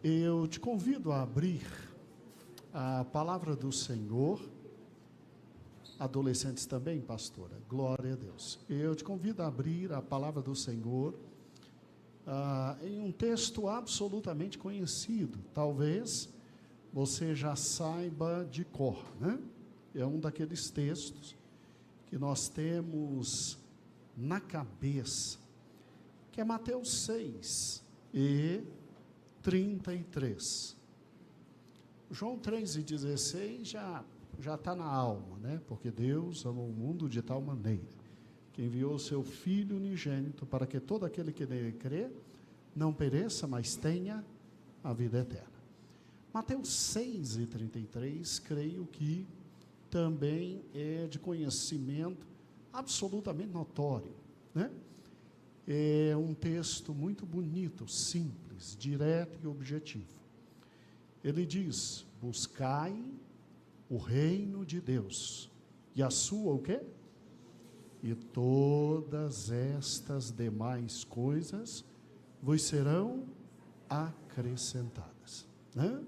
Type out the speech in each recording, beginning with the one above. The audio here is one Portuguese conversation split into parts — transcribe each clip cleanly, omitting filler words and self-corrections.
Eu te convido a abrir a palavra do Senhor, adolescentes também, pastora, glória a Deus. Eu te convido a abrir a palavra do Senhor em um texto absolutamente conhecido, talvez você já saiba de cor, né? É um daqueles textos que nós temos na cabeça, que é Mateus 6 e 33. João 3,16 já está na alma, né? Porque Deus amou o mundo de tal maneira que enviou o seu Filho unigênito para que todo aquele que nele crê não pereça, mas tenha a vida eterna. Mateus 6,33, creio que também é de conhecimento absolutamente notório, né? É um texto muito bonito, simples, direto e objetivo. Ele diz: buscai o reino de Deus e a sua o quê? E todas estas demais coisas vos serão acrescentadas, né?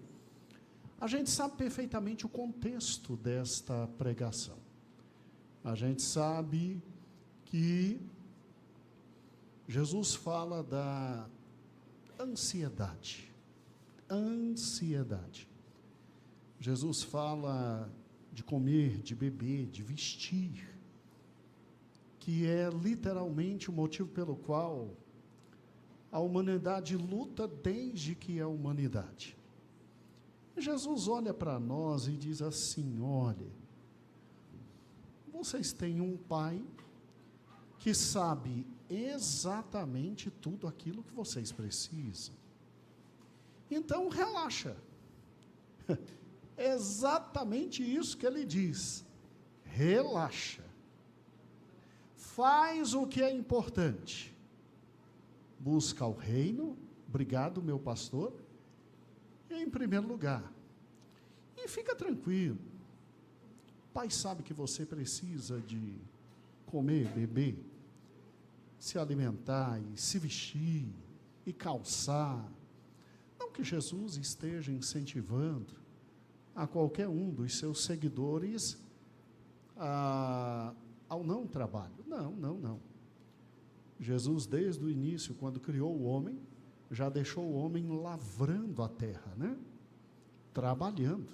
A gente sabe perfeitamente o contexto desta pregação. A gente sabe que Jesus fala da ansiedade. Jesus fala de comer, de beber, de vestir, que é literalmente o motivo pelo qual a humanidade luta desde que é humanidade. Jesus olha para nós e diz assim: olha, vocês têm um pai que sabe exatamente tudo aquilo que vocês precisam. Então, relaxa. Exatamente isso que ele diz. Relaxa. Faz o que é importante. Busca o reino. Obrigado, meu pastor. Em primeiro lugar. E fica tranquilo. O pai sabe que você precisa de comer, beber, se alimentar e se vestir e calçar. Não que Jesus esteja incentivando a qualquer um dos seus seguidores ao não trabalho. Não. Jesus, desde o início, quando criou o homem, já deixou o homem lavrando a terra, né? Trabalhando.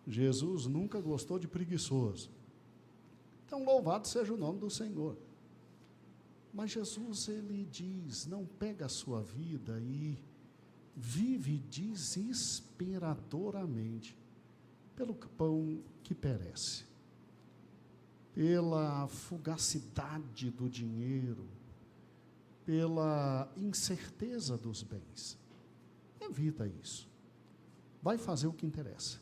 Jesus nunca gostou de preguiçoso. Então, louvado seja o nome do Senhor. Mas Jesus, ele diz: não pega a sua vida e vive desesperadoramente pelo pão que perece, pela fugacidade do dinheiro, pela incerteza dos bens. Evita isso. Vai fazer o que interessa.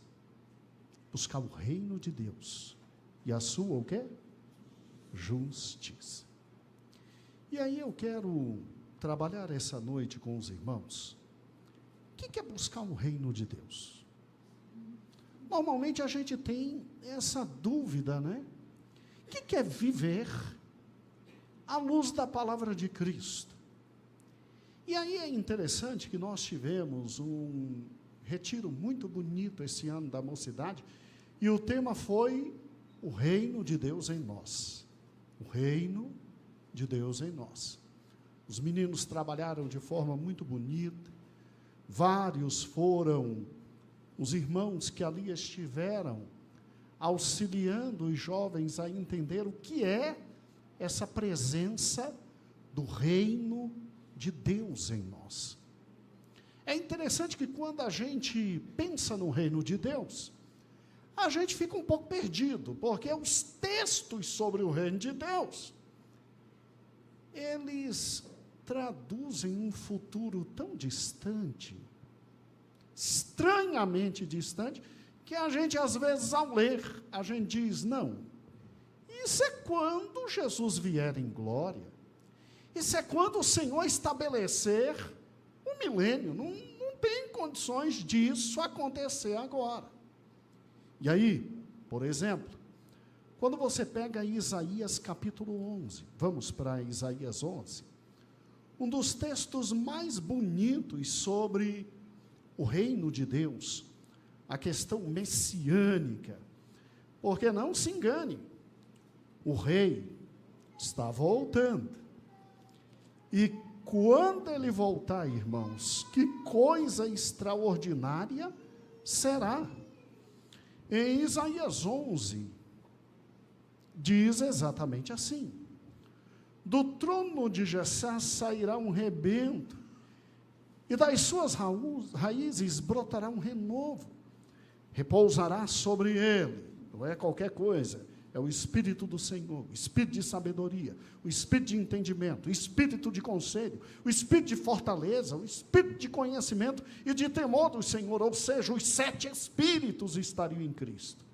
Buscar o reino de Deus e a sua o quê? Justiça. E aí eu quero trabalhar essa noite com os irmãos. O que é buscar o reino de Deus? Normalmente a gente tem essa dúvida, né? O que é viver à luz da palavra de Cristo? E aí é interessante que nós tivemos um retiro muito bonito esse ano da mocidade, e o tema foi o reino de Deus em nós. O reino de Deus em nós. Os meninos trabalharam de forma muito bonita, vários foram os irmãos que ali estiveram auxiliando os jovens a entender o que é essa presença do reino de Deus em nós. É interessante que quando a gente pensa no reino de Deus, a gente fica um pouco perdido, porque os textos sobre o reino de Deus, eles traduzem um futuro tão distante, estranhamente distante, que a gente às vezes ao ler, a gente diz: não, isso é quando Jesus vier em glória, isso é quando o Senhor estabelecer o milênio, não tem condições disso acontecer agora. E aí, por exemplo, quando você pega Isaías capítulo 11, vamos para Isaías 11, um dos textos mais bonitos sobre o reino de Deus, a questão messiânica, porque não se engane, o rei está voltando, e quando ele voltar, irmãos, que coisa extraordinária será. Em Isaías 11, diz exatamente assim: do trono de Jessé sairá um rebento, e das suas raízes brotará um renovo, repousará sobre ele, não é qualquer coisa, é o Espírito do Senhor, o Espírito de sabedoria, o Espírito de entendimento, o Espírito de conselho, o Espírito de fortaleza, o Espírito de conhecimento e de temor do Senhor, ou seja, os 7 Espíritos estariam em Cristo.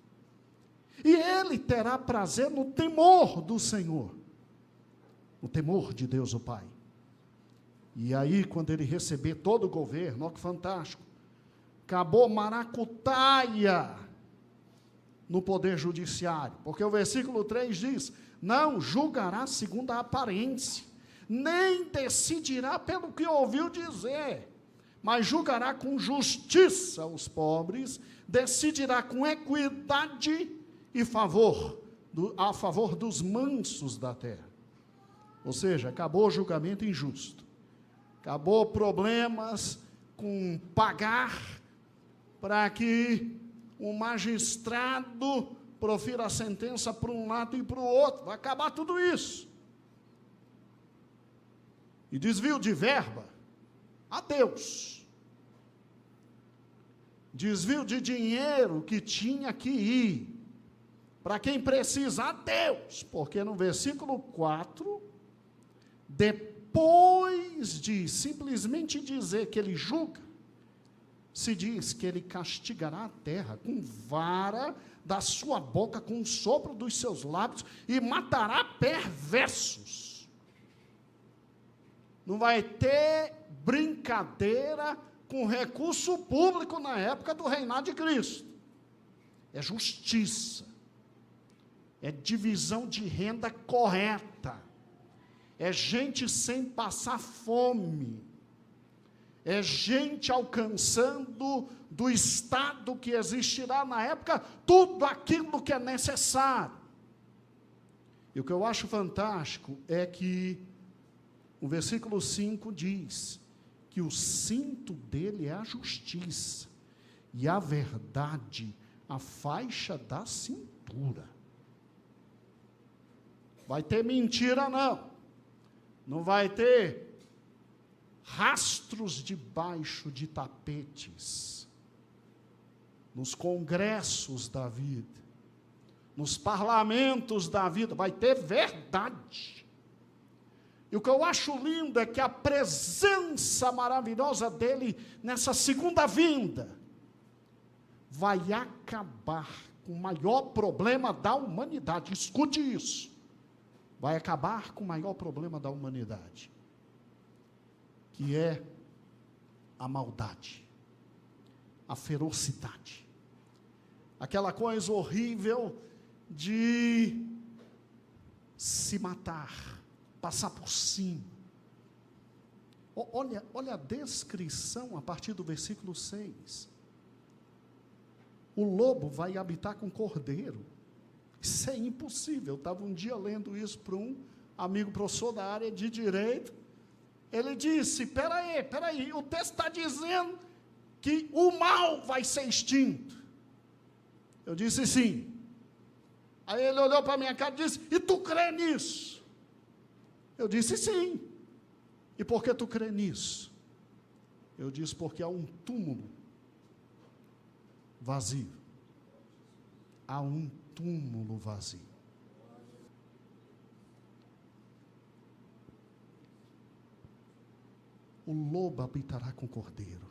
E ele terá prazer no temor do Senhor, no temor de Deus o Pai. E aí, quando ele receber todo o governo, olha que fantástico, acabou maracutaia no poder judiciário, porque o versículo 3 diz, não julgará segundo a aparência, nem decidirá pelo que ouviu dizer, mas julgará com justiça os pobres, decidirá com equidade e a favor dos mansos da terra. Ou seja, acabou o julgamento injusto, acabou problemas com pagar para que o magistrado profira a sentença para um lado e para o outro, vai acabar tudo isso. E desvio de verba, adeus. Desvio de dinheiro que tinha que ir para quem precisa, adeus, porque no versículo 4, depois de simplesmente dizer que ele julga, se diz que ele castigará a terra com vara da sua boca, com o sopro dos seus lábios, e matará perversos. Não vai ter brincadeira com recurso público na época do reinado de Cristo. É justiça, é divisão de renda correta, é gente sem passar fome, é gente alcançando do estado que existirá na época tudo aquilo que é necessário. E o que eu acho fantástico é que o versículo 5 diz que o cinto dele é a justiça e a verdade, a faixa da cintura. Vai ter mentira não vai ter rastros debaixo de tapetes, nos congressos da vida, nos parlamentos da vida, vai ter verdade. E o que eu acho lindo é que a presença maravilhosa dele nessa segunda vinda vai acabar com o maior problema da humanidade. Escute isso. Vai acabar com o maior problema da humanidade, que é a maldade, a ferocidade, aquela coisa horrível de se matar, passar por cima. Olha a descrição a partir do versículo 6. O lobo vai habitar com o cordeiro. Isso é impossível. Eu estava um dia lendo isso para um amigo professor da área de direito. Ele disse, peraí, o texto está dizendo que o mal vai ser extinto. Eu disse sim. Aí ele olhou para a minha cara e disse, e tu crê nisso? Eu disse sim. E por que tu crê nisso? Eu disse, porque há um túmulo vazio. Há um túmulo vazio. O lobo habitará com o cordeiro.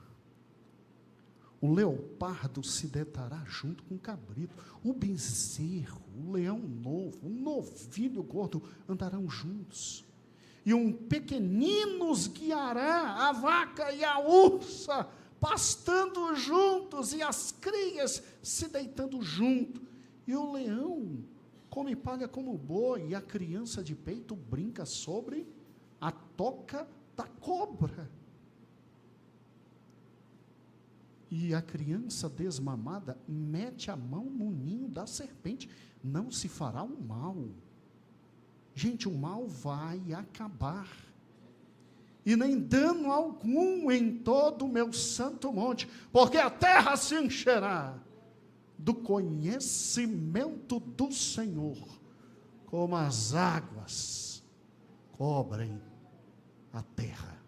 O leopardo se deitará junto com o cabrito. O bezerro, o leão novo, o novilho gordo andarão juntos. E um pequenino os guiará, a vaca e a ursa, pastando juntos, e as crias se deitando junto. E o leão come palha como boi, e a criança de peito brinca sobre a toca da cobra. E a criança desmamada mete a mão no ninho da serpente. Não se fará o mal. Gente, o mal vai acabar. E nem dano algum em todo o meu santo monte, porque a terra se encherá do conhecimento do Senhor, como as águas cobrem a terra.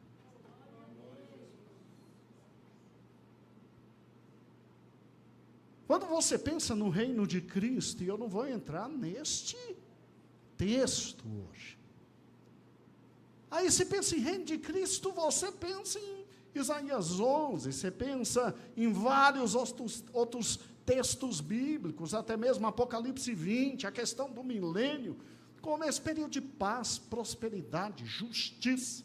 Quando você pensa no reino de Cristo, e eu não vou entrar neste texto hoje. Aí se pensa em reino de Cristo, você pensa em Isaías 11, você pensa em vários outros textos bíblicos, até mesmo Apocalipse 20, a questão do milênio, como esse período de paz, prosperidade, justiça,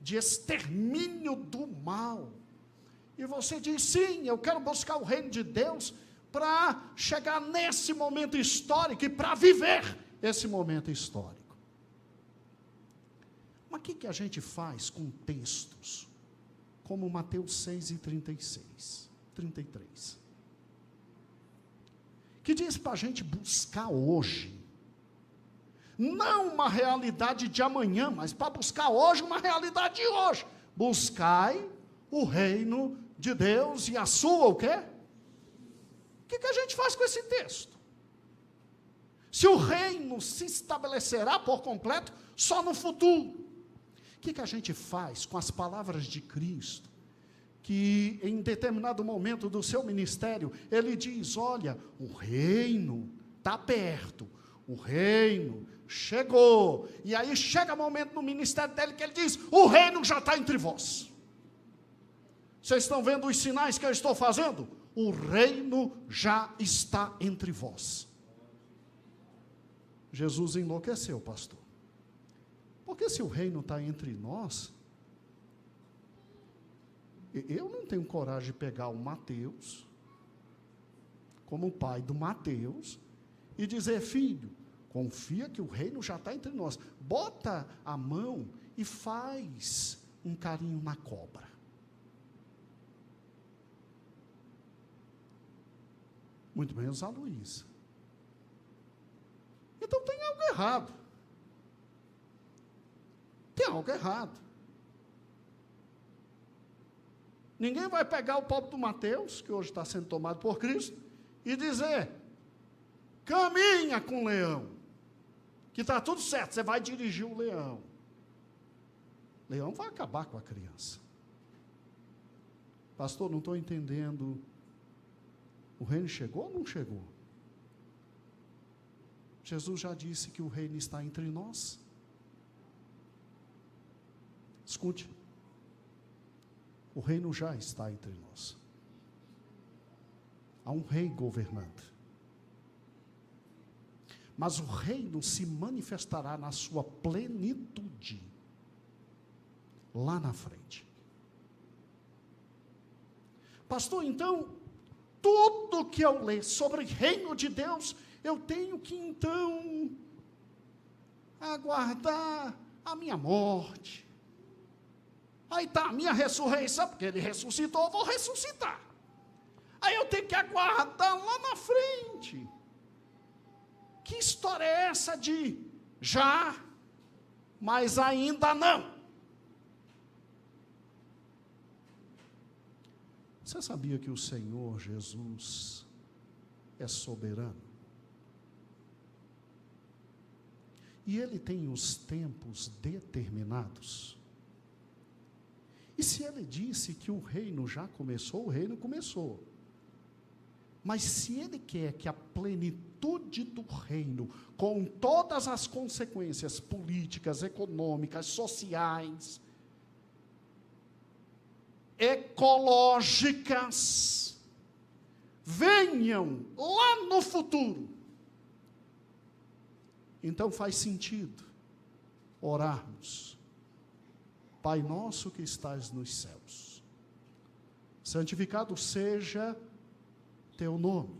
de extermínio do mal. E você diz, sim, eu quero buscar o reino de Deus para chegar nesse momento histórico e para viver esse momento histórico. Mas o que a gente faz com textos como Mateus 6 e 33? Que diz para a gente buscar hoje, não uma realidade de amanhã, mas para buscar hoje uma realidade de hoje. Buscai o reino de Deus e a sua o quê? O que a gente faz com esse texto? Se o reino se estabelecerá por completo só no futuro, o que a gente faz com as palavras de Cristo, que em determinado momento do seu ministério, ele diz, olha, o reino está perto, o reino chegou, e aí chega o momento no ministério dele que ele diz, o reino já está entre vós. Vocês estão vendo os sinais que eu estou fazendo? O reino já está entre vós. Jesus enlouqueceu, pastor. Porque se o reino está entre nós, eu não tenho coragem de pegar o Mateus, como o pai do Mateus, e dizer, filho, confia que o reino já está entre nós. Bota a mão e faz um carinho na cobra. Muito menos a Luísa. Então tem algo errado. Tem algo errado. Ninguém vai pegar o pobre do Mateus, que hoje está sendo tomado por Cristo, e dizer, caminha com o leão, que está tudo certo, você vai dirigir o leão. O leão vai acabar com a criança. Pastor, não estou entendendo, o reino chegou ou não chegou? Jesus já disse que o reino está entre nós. Escute, o reino já está entre nós. Há um rei governando. Mas o reino se manifestará na sua plenitude lá na frente. Pastor, então, tudo que eu ler sobre o reino de Deus, eu tenho que então aguardar a minha morte. Aí está a minha ressurreição, porque ele ressuscitou, eu vou ressuscitar. Aí eu tenho que aguardar lá na frente. Que história é essa de já, mas ainda não? Você sabia que o Senhor Jesus é soberano? E Ele tem os tempos determinados. E se Ele disse que o reino já começou, o reino começou. Mas se Ele quer que a plenitude do reino, com todas as consequências políticas, econômicas, sociais, ecológicas, venham lá no futuro, então faz sentido orarmos, Pai nosso que estás nos céus, santificado seja teu nome,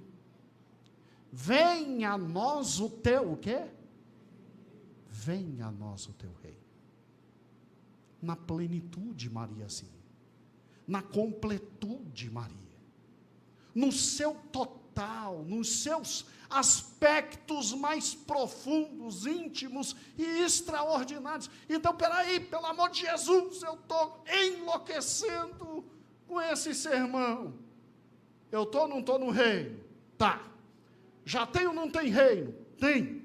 venha a nós o teu, o quê? Venha a nós o teu reino, na plenitude, Maria, sim, na completude, Maria, no seu total, nos seus aspectos mais profundos, íntimos e extraordinários. Então, peraí, pelo amor de Jesus, eu estou enlouquecendo com esse sermão. Eu estou ou não estou no reino? Tá. Já tenho ou não tem reino? Tem.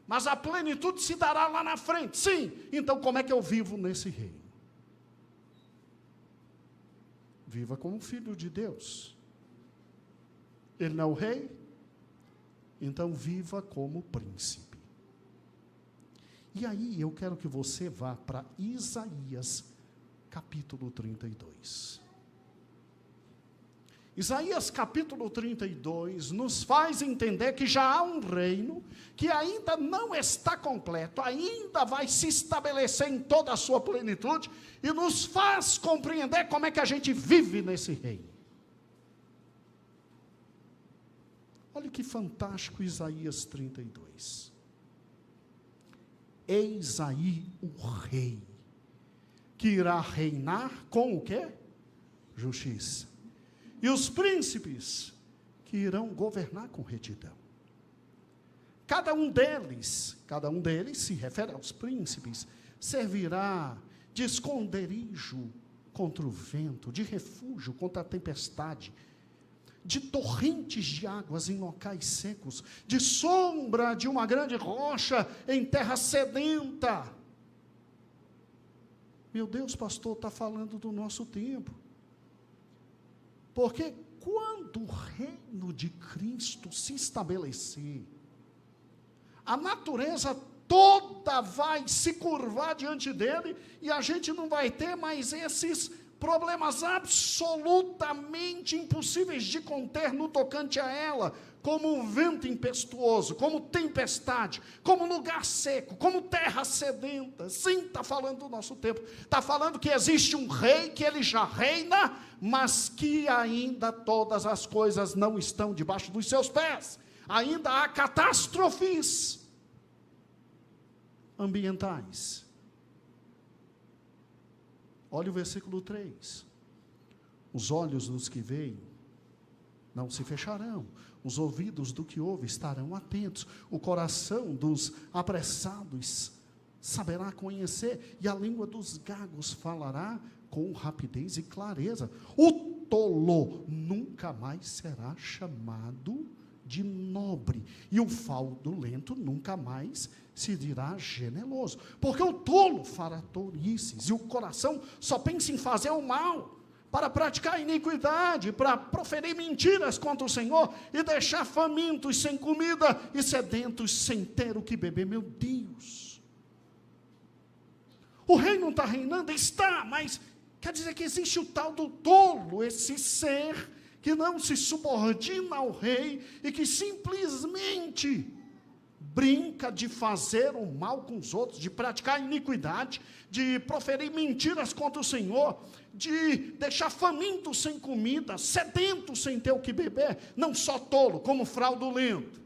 Mas a plenitude se dará lá na frente. Sim. Então, como é que eu vivo nesse reino? Viva como filho de Deus. Ele não é o rei? Então, viva como príncipe. E aí, eu quero que você vá para Isaías, capítulo 32. Isaías, capítulo 32, nos faz entender que já há um reino que ainda não está completo, ainda vai se estabelecer em toda a sua plenitude, e nos faz compreender como é que a gente vive nesse reino. Olha que fantástico Isaías 32. Eis aí o rei, que irá reinar com o quê? Justiça. E os príncipes, que irão governar com retidão. Cada um deles se refere aos príncipes, servirá de esconderijo contra o vento, de refúgio contra a tempestade, de torrentes de águas em locais secos, de sombra de uma grande rocha em terra sedenta. Meu Deus, pastor, está falando do nosso tempo. Porque quando o reino de Cristo se estabelecer, a natureza toda vai se curvar diante dele, e a gente não vai ter mais esses problemas absolutamente impossíveis de conter no tocante a ela, como um vento impetuoso, como tempestade, como lugar seco, como terra sedenta. Sim, está falando do nosso tempo. Está falando que existe um rei, que ele já reina, mas que ainda todas as coisas não estão debaixo dos seus pés. Ainda há catástrofes ambientais. Olha o versículo 3. Os olhos dos que veem não se fecharão, os ouvidos do que ouve estarão atentos, o coração dos apressados saberá conhecer, e a língua dos gagos falará com rapidez e clareza. O tolo nunca mais será chamado de nobre, e o fraudulento nunca mais se dirá generoso, porque o tolo fará tolices, e o coração só pensa em fazer o mal, para praticar iniquidade, para proferir mentiras contra o Senhor, e deixar famintos sem comida, e sedentos sem ter o que beber. Meu Deus, o rei não está reinando? Está, mas quer dizer que existe o tal do tolo, esse ser que não se subordina ao rei, e que simplesmente brinca de fazer o mal com os outros, de praticar iniquidade, de proferir mentiras contra o Senhor, de deixar faminto sem comida, sedento sem ter o que beber. Não só tolo, como fraudulento.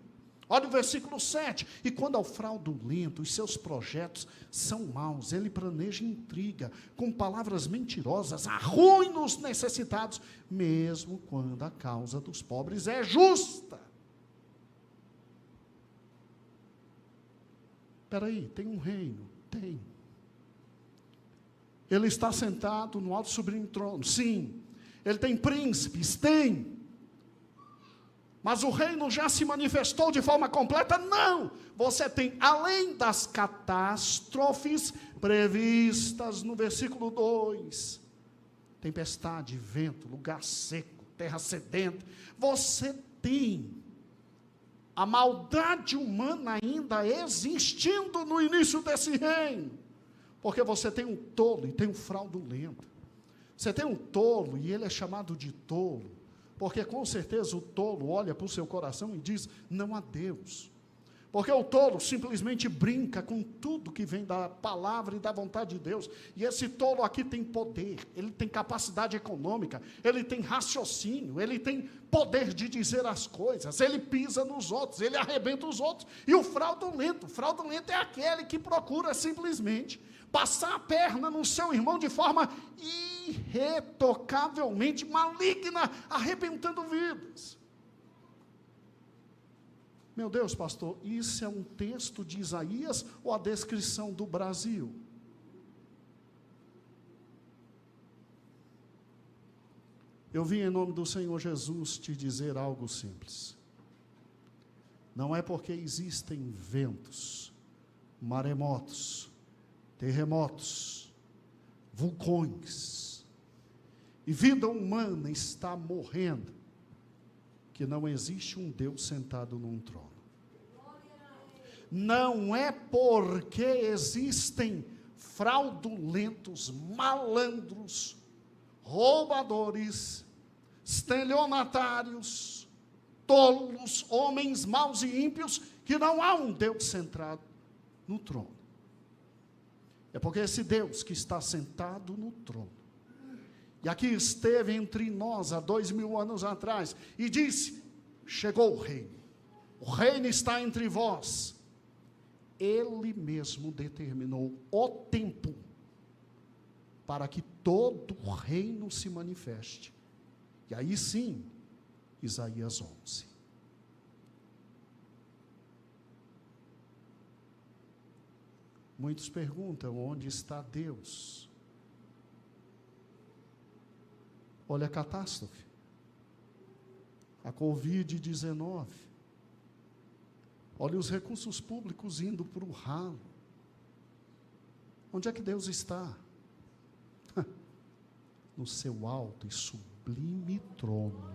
Olha o versículo 7. E quando ao fraudulento, os seus projetos são maus, ele planeja intriga, com palavras mentirosas, arruina os necessitados, mesmo quando a causa dos pobres é justa. Espera aí, tem um reino? Tem. Ele está sentado no alto sublime trono? Sim. Ele tem príncipes? Tem. Mas o reino já se manifestou de forma completa? Não. Você tem, além das catástrofes previstas no versículo 2, tempestade, vento, lugar seco, terra sedenta, você tem a maldade humana ainda existindo no início desse reino, porque você tem um tolo e tem um fraudulento. Você tem um tolo e ele é chamado de tolo, porque com certeza o tolo olha para o seu coração e diz, não há Deus. Porque o tolo simplesmente brinca com tudo que vem da palavra e da vontade de Deus. E esse tolo aqui tem poder, ele tem capacidade econômica, ele tem raciocínio, ele tem poder de dizer as coisas, ele pisa nos outros, ele arrebenta os outros. E o fraudulento é aquele que procura simplesmente passar a perna no seu irmão de forma irretocavelmente maligna, arrebentando vidas. Meu Deus, pastor, isso é um texto de Isaías ou a descrição do Brasil? Eu vim em nome do Senhor Jesus te dizer algo simples. Não é porque existem ventos, maremotos, terremotos, vulcões, e vida humana está morrendo, que não existe um Deus sentado num trono. Não é porque existem fraudulentos, malandros, roubadores, estelionatários, tolos, homens maus e ímpios, que não há um Deus sentado no trono. É porque esse Deus que está sentado no trono, e aqui esteve entre nós há 2000 anos atrás, e disse: chegou o reino está entre vós. Ele mesmo determinou o tempo para que todo o reino se manifeste. E aí sim, Isaías 11. Muitos perguntam: onde está Deus? Olha a catástrofe, a Covid-19. Olha os recursos públicos indo para o ralo. Onde é que Deus está? No seu alto e sublime trono,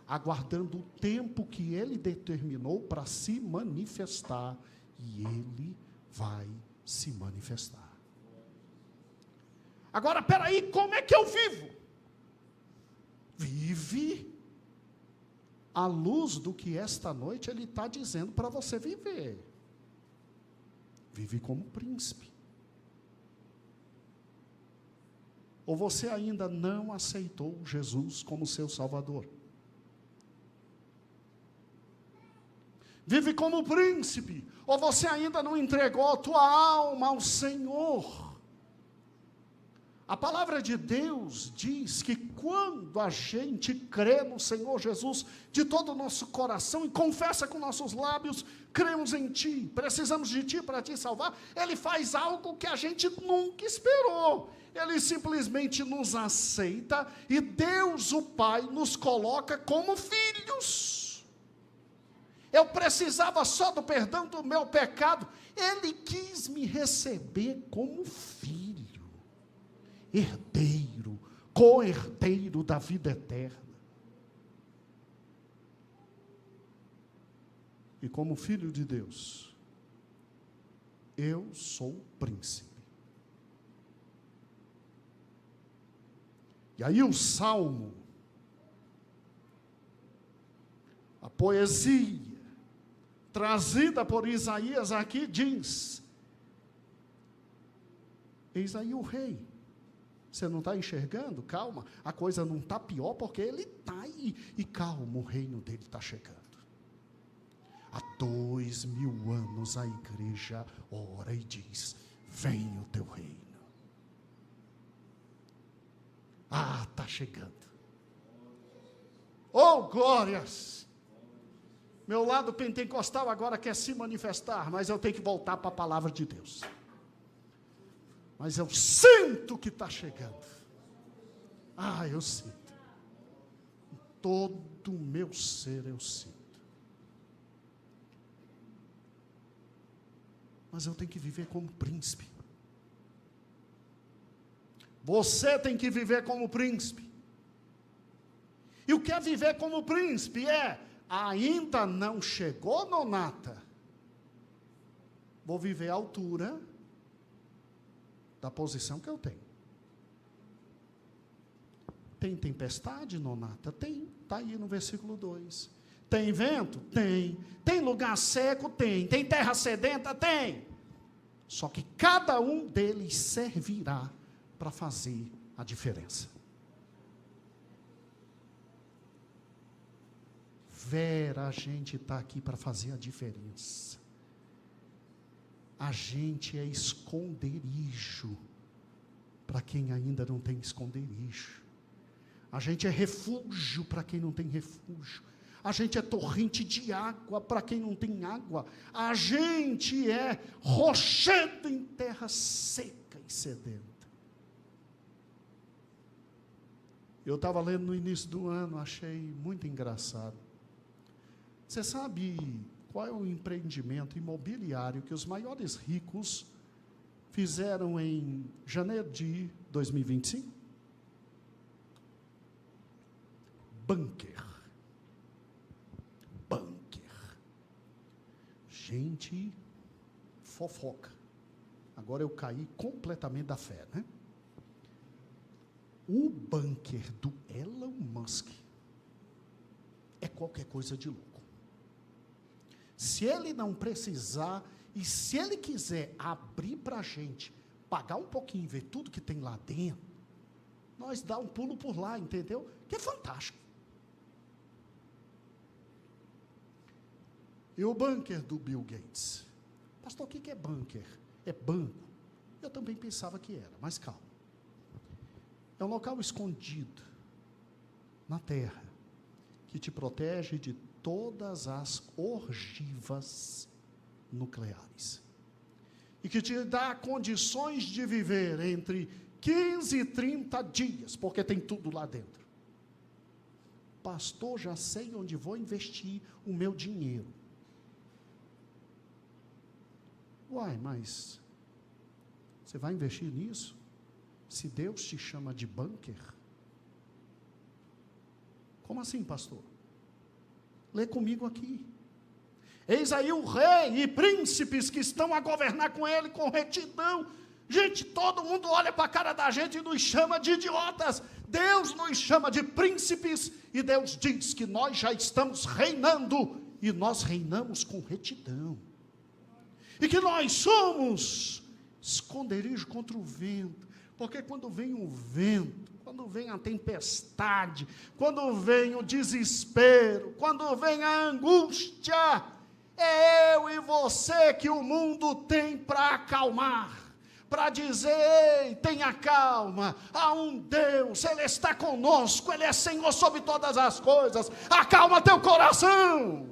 aguardando o tempo que Ele determinou para se manifestar, e Ele vai se manifestar. Agora, peraí, como é que eu vivo? Vive à luz do que esta noite Ele está dizendo para você viver. Vive como príncipe. Ou você ainda não aceitou Jesus como seu Salvador? Vive como príncipe, ou você ainda não entregou a tua alma ao Senhor? A palavra de Deus diz que quando a gente crê no Senhor Jesus de todo o nosso coração e confessa com nossos lábios: cremos em Ti, precisamos de Ti para Te salvar, Ele faz algo que a gente nunca esperou. Ele simplesmente nos aceita e Deus, o Pai, nos coloca como filhos. Eu precisava só do perdão do meu pecado, Ele quis me receber como filho, herdeiro, co-herdeiro da vida eterna. E como filho de Deus, eu sou príncipe. E aí o salmo, a poesia trazida por Isaías aqui diz: eis aí o rei. Você não está enxergando? Calma, a coisa não está pior porque ele está aí. E calma, o reino dele está chegando. Há 2000 anos a igreja ora e diz: vem o teu reino. Ah, está chegando. Oh, glórias! Meu lado pentecostal agora quer se manifestar, mas eu tenho que voltar para a palavra de Deus. Mas eu sinto que está chegando. Ah, eu sinto. Todo o meu ser eu sinto. Mas eu tenho que viver como príncipe. Você tem que viver como príncipe. E o que é viver como príncipe? Ainda não chegou, nonata. Vou viver à altura da posição que eu tenho. Tem tempestade, nonata? Tem, está aí no versículo 2. Tem vento? Tem. Tem lugar seco? Tem. Tem terra sedenta? Tem. Só que cada um deles servirá para fazer a diferença. Vera, a gente está aqui para fazer a diferença. A gente é esconderijo para quem ainda não tem esconderijo. A gente é refúgio para quem não tem refúgio. A gente é torrente de água para quem não tem água. A gente é rochedo em terra seca e sedenta. Eu estava lendo no início do ano, achei muito engraçado. Você sabe qual é o empreendimento imobiliário que os maiores ricos fizeram em janeiro de 2025? Bunker. Gente, fofoca. Agora eu caí completamente da fé, né? O bunker do Elon Musk é qualquer coisa de louco. Se ele não precisar, e se ele quiser abrir para a gente, pagar um pouquinho e ver tudo que tem lá dentro, nós dá um pulo por lá, entendeu? Que é fantástico. E o bunker do Bill Gates? Pastor, o que é bunker? É banco? Eu também pensava que era, mas calma. É um local escondido na terra, que te protege de todas as ogivas nucleares. E que te dá condições de viver entre 15 e 30 dias, porque tem tudo lá dentro. Pastor, já sei onde vou investir o meu dinheiro. Uai, mas você vai investir nisso? Se Deus te chama de bunker? Como assim, pastor? Lê comigo aqui. Eis aí o rei e príncipes que estão a governar com ele com retidão. Gente, todo mundo olha para a cara da gente e nos chama de idiotas. Deus nos chama de príncipes e Deus diz que nós já estamos reinando e nós reinamos com retidão. E que nós somos esconderijo contra o vento, porque quando vem o vento, quando vem a tempestade, quando vem o desespero, quando vem a angústia, é eu e você que o mundo tem para acalmar, para dizer, ei, tenha calma, há um Deus, Ele está conosco, Ele é Senhor sobre todas as coisas, acalma teu coração.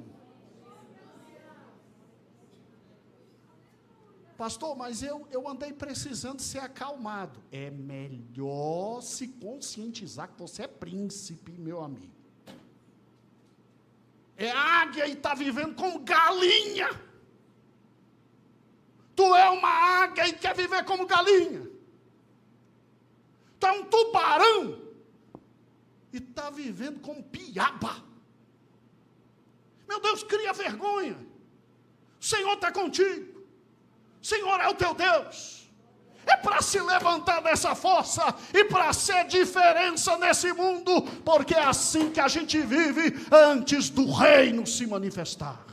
Pastor, mas eu andei precisando ser acalmado. É melhor se conscientizar que você é príncipe, meu amigo. É águia e está vivendo como galinha. Tu é uma águia e quer viver como galinha. Tu é um tubarão e está vivendo como piaba. Meu Deus, cria vergonha. O Senhor está contigo. Senhor é o teu Deus, é para se levantar dessa fossa e para ser diferença nesse mundo, porque é assim que a gente vive antes do reino se manifestar.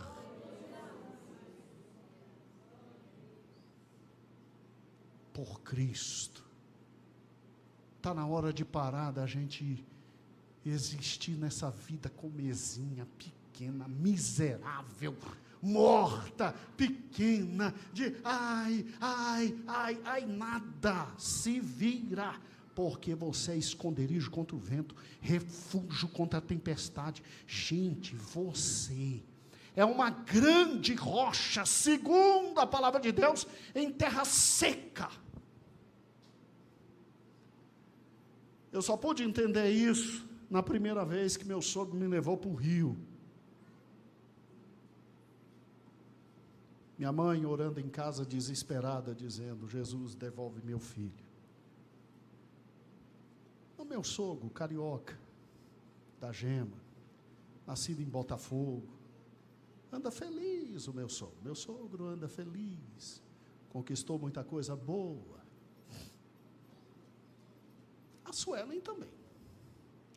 Por Cristo, está na hora de parar da gente existir nessa vida comezinha, pequena, miserável, morta, pequena, de ai, nada, se vira, porque você é esconderijo contra o vento, refúgio contra a tempestade. Gente, você é uma grande rocha, segundo a palavra de Deus, em terra seca. Eu só pude entender isso na primeira vez que meu sogro me levou para o rio. Minha mãe orando em casa desesperada, dizendo, Jesus, devolve meu filho. O meu sogro, carioca, da Gema, nascido em Botafogo, anda feliz o meu sogro. Meu sogro anda feliz, conquistou muita coisa boa. A Suelen também,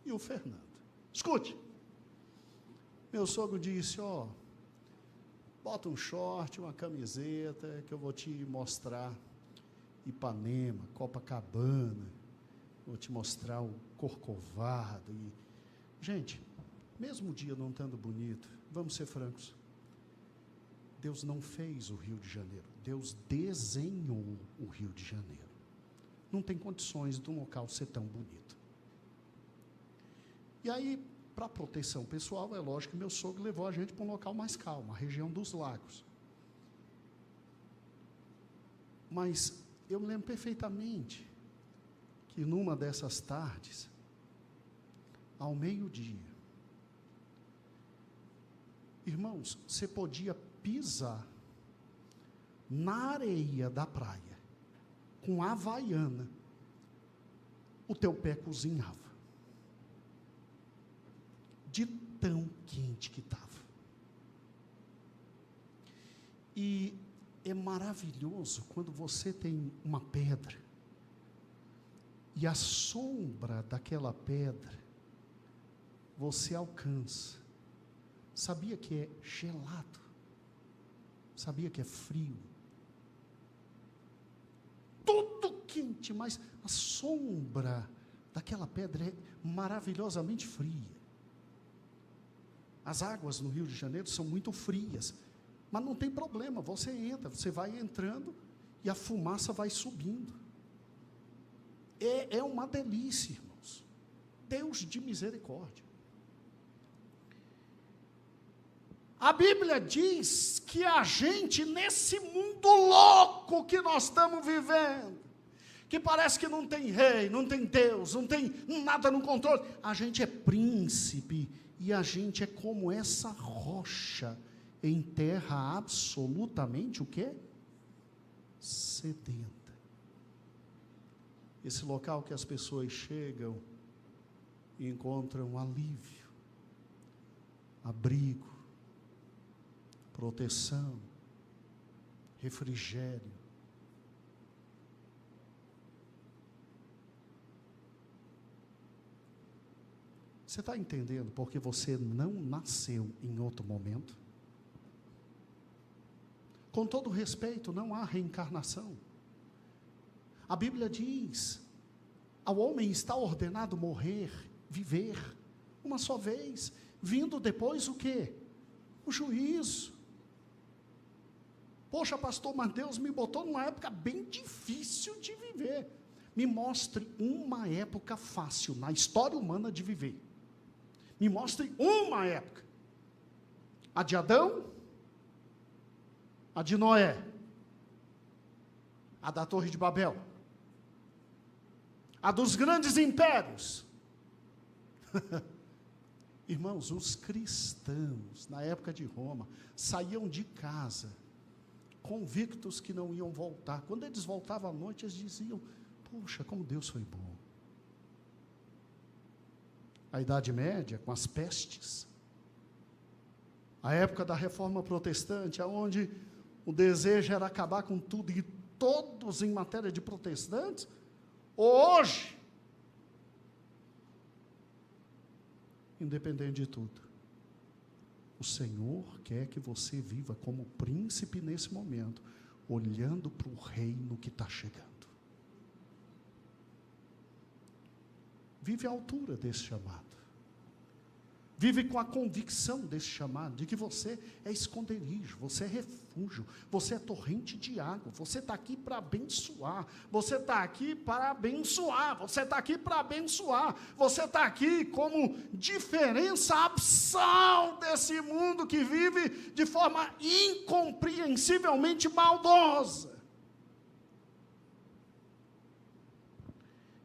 e o Fernando. Escute, meu sogro disse, bota um short, uma camiseta, que eu vou te mostrar Ipanema, Copacabana, vou te mostrar o Corcovado. E, gente, mesmo o dia não estando bonito, vamos ser francos, Deus não fez o Rio de Janeiro, Deus desenhou o Rio de Janeiro. Não tem condições de um local ser tão bonito. E aí, para proteção pessoal, é lógico que meu sogro levou a gente para um local mais calmo, a região dos lagos. Mas eu me lembro perfeitamente que numa dessas tardes, ao meio-dia, irmãos, você podia pisar na areia da praia, com a havaiana, o teu pé cozinhava, de tão quente que estava. E é maravilhoso quando você tem uma pedra, e a sombra daquela pedra, você alcança. Sabia que é gelado? Sabia que é frio? Tudo quente, mas a sombra daquela pedra é maravilhosamente fria. As águas no Rio de Janeiro são muito frias, mas não tem problema, você entra, você vai entrando e a fumaça vai subindo. É uma delícia, irmãos. Deus de misericórdia. A Bíblia diz que a gente, nesse mundo louco que nós estamos vivendo, que parece que não tem rei, não tem Deus, não tem nada no controle, a gente é príncipe, e a gente é como essa rocha, em terra absolutamente, o quê? Sedenta. Esse local que as pessoas chegam e encontram alívio, abrigo, proteção, refrigério. Você está entendendo porque você não nasceu em outro momento? Com todo respeito, não há reencarnação. A Bíblia diz, ao homem está ordenado morrer, viver, uma só vez, vindo depois o quê? O juízo. Poxa, pastor, mas Deus me botou numa época bem difícil de viver. Me mostre uma época fácil na história humana de viver. Me mostre uma época. A de Adão, a de Noé, a da Torre de Babel, a dos grandes impérios. Irmãos, os cristãos, na época de Roma, saíam de casa, convictos que não iam voltar. Quando eles voltavam à noite, eles diziam, poxa, como Deus foi bom. A Idade Média, com as pestes, a época da Reforma Protestante, onde o desejo era acabar com tudo e todos em matéria de protestantes, hoje, independente de tudo, o Senhor quer que você viva como príncipe nesse momento, olhando para o reino que está chegando. Vive à altura desse chamado. Vive com a convicção desse chamado, de que você é esconderijo, você é refúgio, você é torrente de água, você está aqui para abençoar, você está aqui para abençoar, você está aqui para abençoar, você está aqui como diferença absal desse mundo que vive de forma incompreensivelmente maldosa.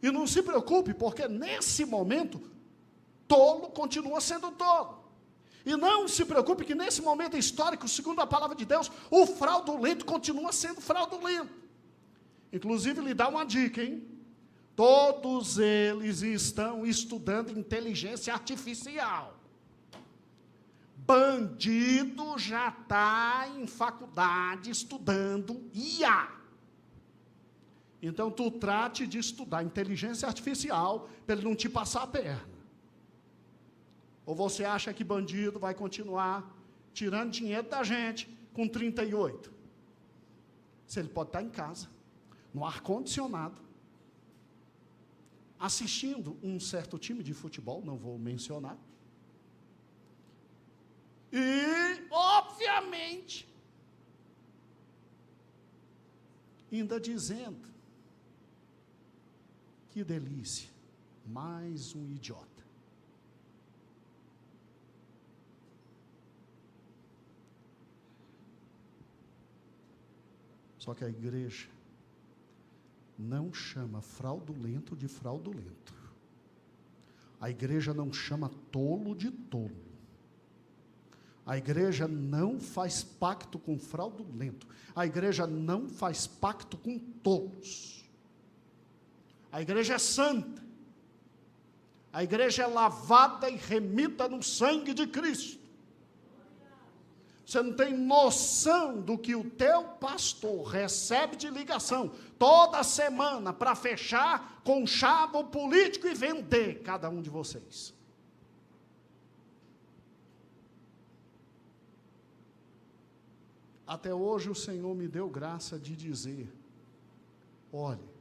E não se preocupe, porque nesse momento, tolo continua sendo tolo. E não se preocupe que nesse momento histórico, segundo a palavra de Deus, o fraudulento continua sendo fraudulento. Inclusive, lhe dá uma dica, hein? Todos eles estão estudando inteligência artificial. Bandido já está em faculdade estudando IA. Então, tu trate de estudar inteligência artificial para ele não te passar a perna. Ou você acha que bandido vai continuar tirando dinheiro da gente com 38? Se ele pode estar em casa, no ar-condicionado, assistindo um certo time de futebol, não vou mencionar, e, obviamente, ainda dizendo: que delícia, mais um idiota. Só que a igreja não chama fraudulento de fraudulento. A igreja não chama tolo de tolo. A igreja não faz pacto com fraudulento. A igreja não faz pacto com tolos. A igreja é santa. A igreja é lavada e remida no sangue de Cristo. Você não tem noção do que o teu pastor recebe de ligação toda semana para fechar com chave político e vender cada um de vocês. Até hoje o Senhor me deu graça de dizer: olha,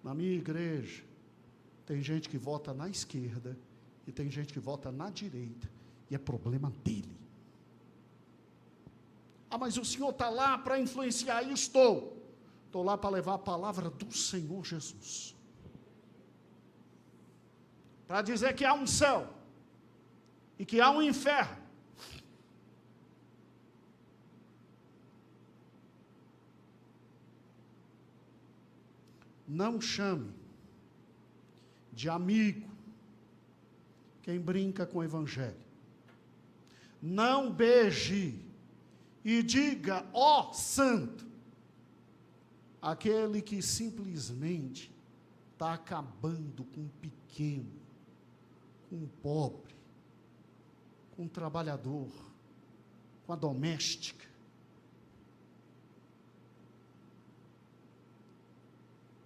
na minha igreja tem gente que vota na esquerda e tem gente que vota na direita, e é problema dele. Ah, mas o senhor está lá para influenciar? Eu estou lá para levar a palavra do Senhor Jesus, para dizer que há um céu e que há um inferno. Não chame de amigo quem brinca com o evangelho. Não beije e diga: ó santo, aquele que simplesmente está acabando com o pequeno, com o pobre, com o trabalhador, com a doméstica.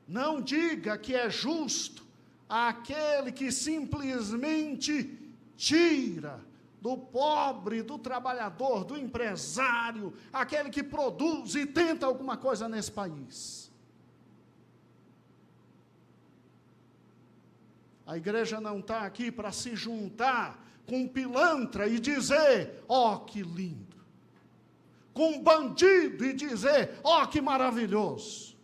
Não diga que é justo aquele que simplesmente tira do pobre, do trabalhador, do empresário, aquele que produz e tenta alguma coisa nesse país. A igreja não está aqui para se juntar com um pilantra e dizer: ó, que lindo. Com um bandido e dizer: ó, que maravilhoso.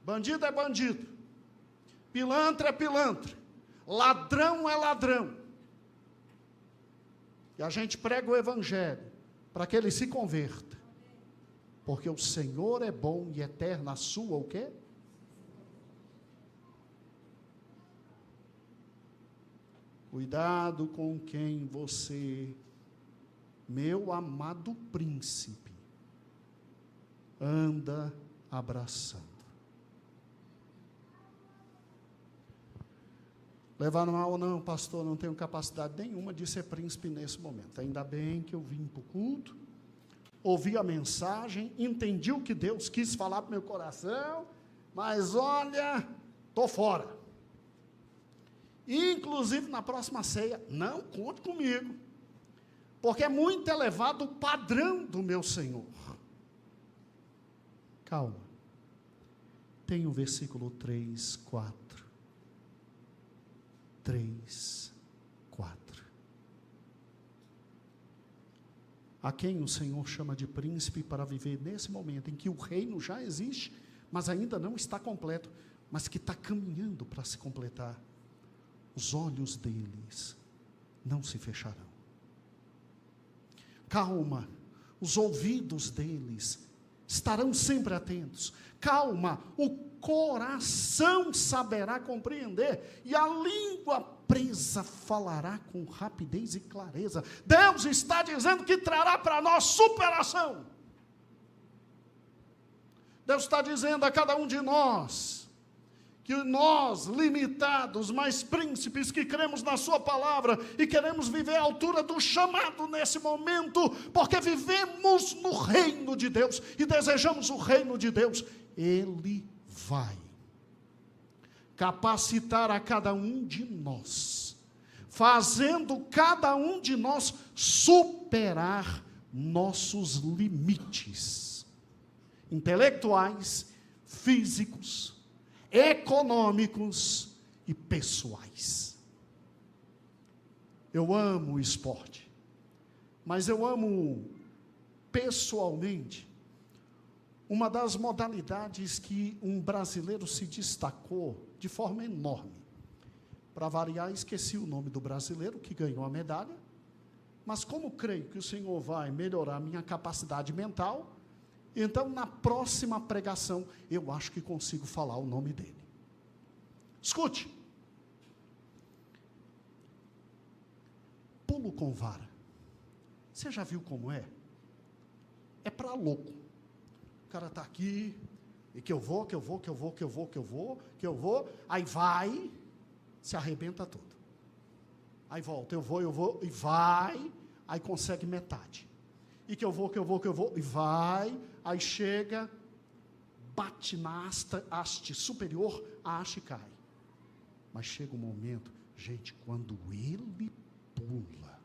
Bandido é bandido. Pilantra é pilantra. Ladrão é ladrão. E a gente prega o evangelho para que ele se converta, porque o Senhor é bom e eterno a sua o quê? Cuidado com quem você, meu amado príncipe, anda abraçando. Levar mal ou não, pastor, não tenho capacidade nenhuma de ser príncipe nesse momento. Ainda bem que eu vim para o culto, ouvi a mensagem, entendi o que Deus quis falar para o meu coração, mas olha, estou fora. Inclusive na próxima ceia, não conte comigo, porque é muito elevado o padrão do meu Senhor. Calma, tem o versículo 3, 4. 3, 4. A quem o Senhor chama de príncipe para viver nesse momento em que o reino já existe, mas ainda não está completo, mas que está caminhando para se completar. Os olhos deles não se fecharão. Calma, os ouvidos deles estarão sempre atentos. Calma, o coração saberá compreender, e a língua presa falará com rapidez e clareza. Deus está dizendo que trará para nós superação. Deus está dizendo a cada um de nós, que nós, limitados, mas príncipes que cremos na sua palavra, e queremos viver à altura do chamado nesse momento, porque vivemos no reino de Deus, e desejamos o reino de Deus. Ele vai capacitar a cada um de nós, fazendo cada um de nós superar nossos limites intelectuais, físicos, econômicos e pessoais. Eu amo o esporte, mas eu amo pessoalmente uma das modalidades que um brasileiro se destacou de forma enorme. Para variar, esqueci o nome do brasileiro que ganhou a medalha, mas como creio que o Senhor vai melhorar a minha capacidade mental, então na próxima pregação eu acho que consigo falar o nome dele. Escute. Pulo com vara. Você já viu como é? É para louco. O cara está aqui, e que eu vou, aí vai, se arrebenta todo. Aí volta, eu vou, e vai, aí consegue metade. E que eu vou, e vai, aí chega, bate na haste superior, a haste cai. Mas chega um momento, gente, quando ele pula,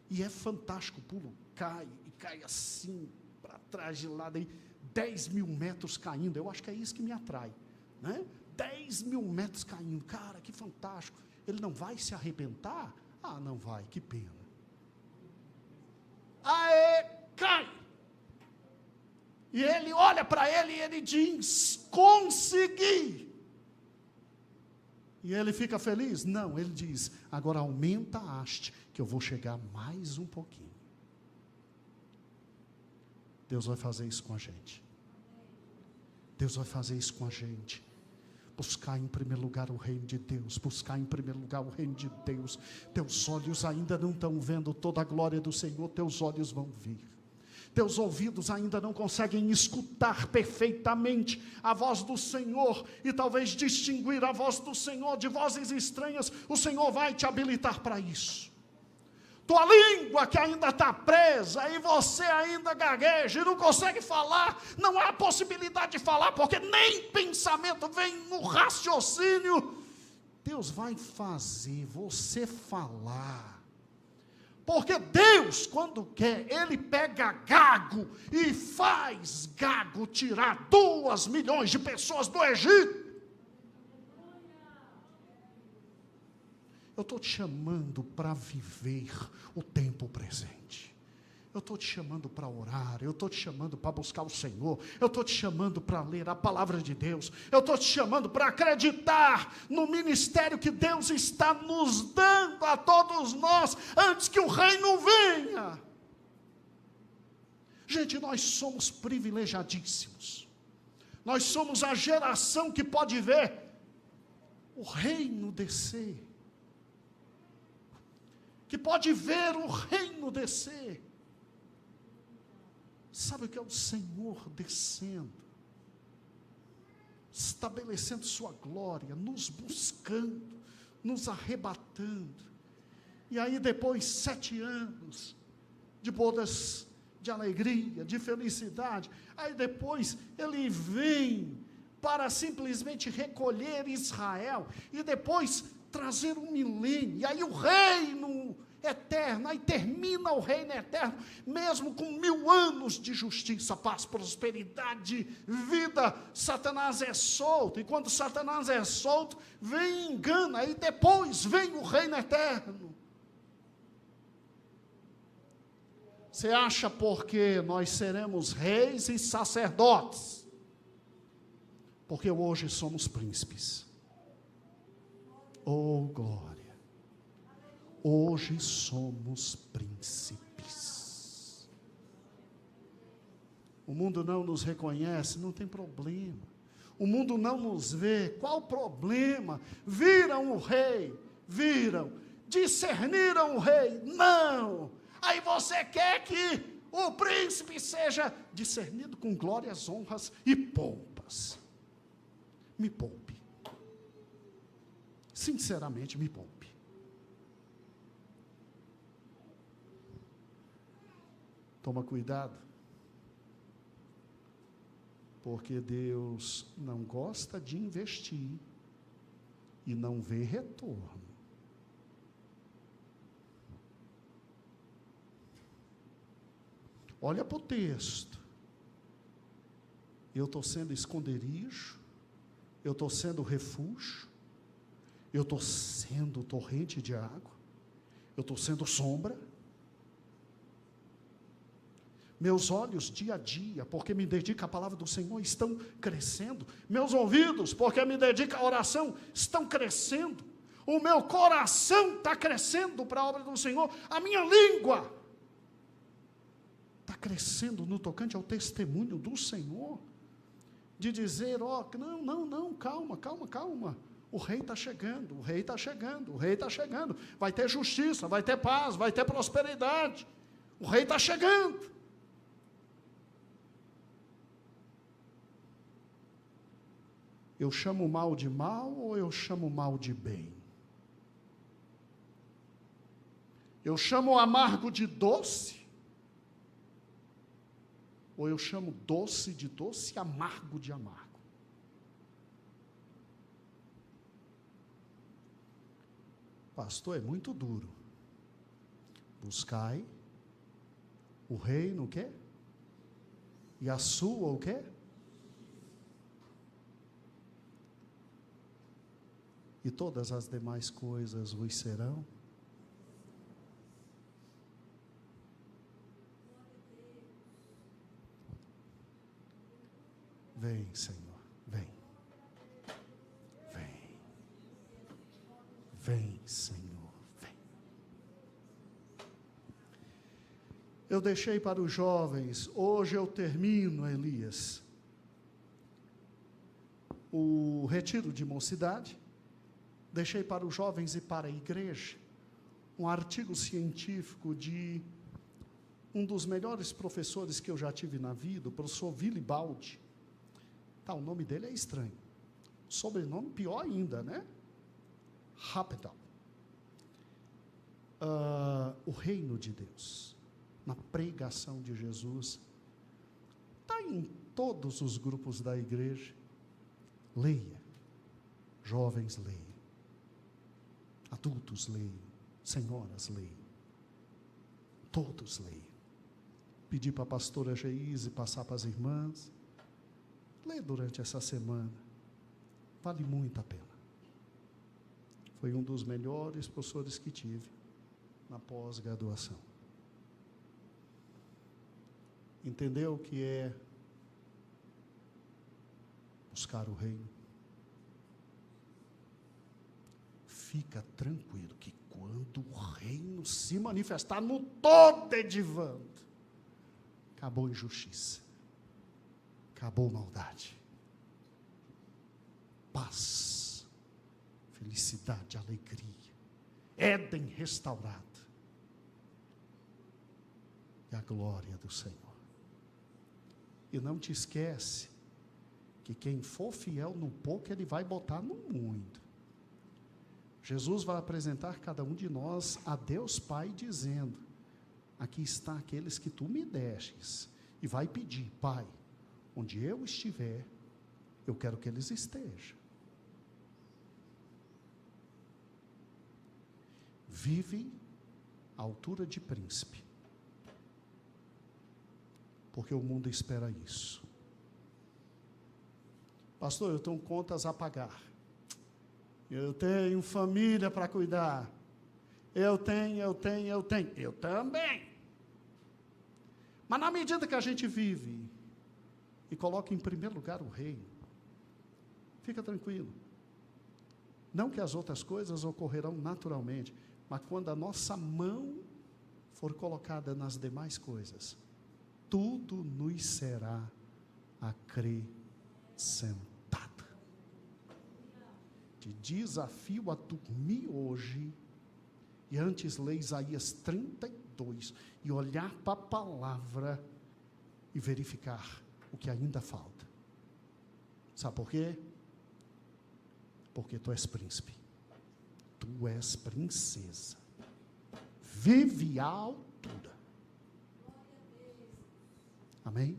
e é fantástico, o pulo cai, e cai assim, para trás, de lado, aí, 10 mil metros caindo, eu acho que é isso que me atrai, né? 10 mil metros caindo, cara, que fantástico. Ele não vai se arrebentar? Ah, não vai, que pena. Aê, cai. E ele olha para ele e ele diz, consegui. E ele fica feliz? Não, ele diz, agora aumenta a haste, que eu vou chegar mais um pouquinho. Deus vai fazer isso com a gente. Deus vai fazer isso com a gente. Buscar em primeiro lugar o reino de Deus, buscar em primeiro lugar o reino de Deus. Teus olhos ainda não estão vendo toda a glória do Senhor, teus olhos vão vir. Teus ouvidos ainda não conseguem escutar perfeitamente a voz do Senhor, e talvez distinguir a voz do Senhor de vozes estranhas. O Senhor vai te habilitar para isso. Tua língua que ainda está presa, e você ainda gagueja, e não consegue falar, não há possibilidade de falar, porque nem pensamento vem no raciocínio. Deus vai fazer você falar, porque Deus, quando quer, Ele pega gago, e faz gago tirar 2 milhões de pessoas do Egito. Eu estou te chamando para viver o tempo presente. Eu estou te chamando para orar. Eu estou te chamando para buscar o Senhor. Eu estou te chamando para ler a palavra de Deus. Eu estou te chamando para acreditar no ministério que Deus está nos dando a todos nós, antes que o reino venha. Gente, nós somos privilegiadíssimos. Nós somos a geração que pode ver o reino descer. Que pode ver o reino descer. Sabe o que é o Senhor descendo, estabelecendo sua glória, nos buscando, nos arrebatando, e aí depois 7 anos de bodas de alegria, de felicidade, aí depois ele vem para simplesmente recolher Israel, e depois trazer um milênio, e aí o reino eterno, aí termina o reino eterno, mesmo com 1000 anos de justiça, paz, prosperidade, vida. Satanás é solto, e quando Satanás é solto, vem engano, aí depois vem o reino eterno. Você acha porque nós seremos reis e sacerdotes? Porque hoje somos príncipes. Oh, glória! Hoje somos príncipes. O mundo não nos reconhece, não tem problema. O mundo não nos vê, qual o problema? Viram o rei, discerniram o rei, não. Aí você quer que o príncipe seja discernido com glórias, honras e pompas. Me poupe. Sinceramente, me poupe. Toma cuidado, porque Deus não gosta de investir e não vê retorno. Olha para o texto. Eu estou sendo esconderijo, eu estou sendo refúgio, eu estou sendo torrente de água, eu estou sendo sombra. Meus olhos dia a dia, porque me dedico à palavra do Senhor, estão crescendo. Meus ouvidos, porque me dedico à oração, estão crescendo. O meu coração está crescendo para a obra do Senhor. A minha língua está crescendo no tocante ao testemunho do Senhor. De dizer, não, calma. O rei está chegando, o rei está chegando, o rei está chegando. Vai ter justiça, vai ter paz, vai ter prosperidade. O rei está chegando. Eu chamo mal de mal ou eu chamo mal de bem? Eu chamo amargo de doce? Ou eu chamo doce de doce e amargo de amargo? Pastor, é muito duro. Buscai o reino, o quê? E a sua, o quê? E todas as demais coisas vos serão. Vem, Senhor, vem. Vem, Senhor, vem. Eu deixei para os jovens, hoje eu termino, Elias, o retiro de mocidade. Deixei para os jovens e para a igreja um artigo científico de um dos melhores professores que eu já tive na vida, o professor Willibaldi. O nome dele é estranho. Sobrenome pior ainda, né? Rapidal. O reino de Deus, na pregação de Jesus, está em todos os grupos da igreja. Leia. Jovens, leiam. Adultos, leiam. Senhoras, leiam. Todos leiam. Pedi para a pastora Geise passar para as irmãs. Lê durante essa semana. Vale muito a pena. Foi um dos melhores professores que tive na pós-graduação. Entendeu o que é buscar o reino? Fica tranquilo que quando o reino se manifestar no todo edivando, acabou a injustiça, acabou a maldade, paz, felicidade, alegria, Éden restaurado, e a glória do Senhor. E não te esquece que quem for fiel no pouco, Ele vai botar no muito. Jesus vai apresentar cada um de nós a Deus Pai, dizendo: aqui está aqueles que tu me destes, e vai pedir: Pai, onde eu estiver, eu quero que eles estejam. Vive à altura de príncipe, porque o mundo espera isso. Pastor, eu tenho contas a pagar, eu tenho família para cuidar, eu também. Mas na medida que a gente vive e coloca em primeiro lugar o reino, fica tranquilo. Não que as outras coisas ocorrerão naturalmente, mas quando a nossa mão for colocada nas demais coisas, tudo nos será acrescentado. Te desafio a dormir hoje e antes ler Isaías 32 e olhar para a palavra e verificar o que ainda falta. Sabe por quê? Porque tu és príncipe, tu és princesa, vive à altura. Amém?